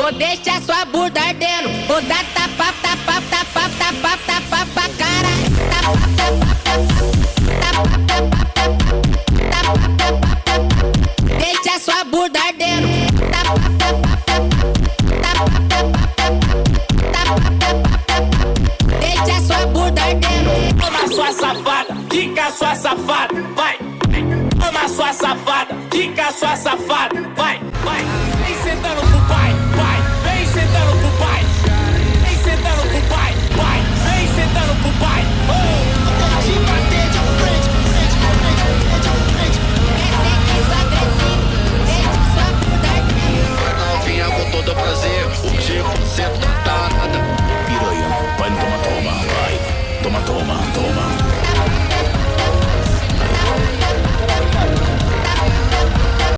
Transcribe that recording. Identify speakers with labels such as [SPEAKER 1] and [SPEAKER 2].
[SPEAKER 1] vou deixar sua bunda ardendo. Vou dar tapa, tapa, tapa, tapa, tapa, tapa, cara. Tapa, tapa, tapa, tapa, tapa, tapa, tapa. Deixa sua bunda ardendo. Tapa, tapa, tapa, tapa, tapa, tapa, tapa. Deixa sua bunda ardendo.
[SPEAKER 2] Toma sua safada, quica sua safada, vai. Toma sua safada, quica sua safada, vai, vai. Vem sentando pro pai, vai. Vem sentando pro pai. Vem sentando pro pai, vai. Vem sentando pro pai. Oh.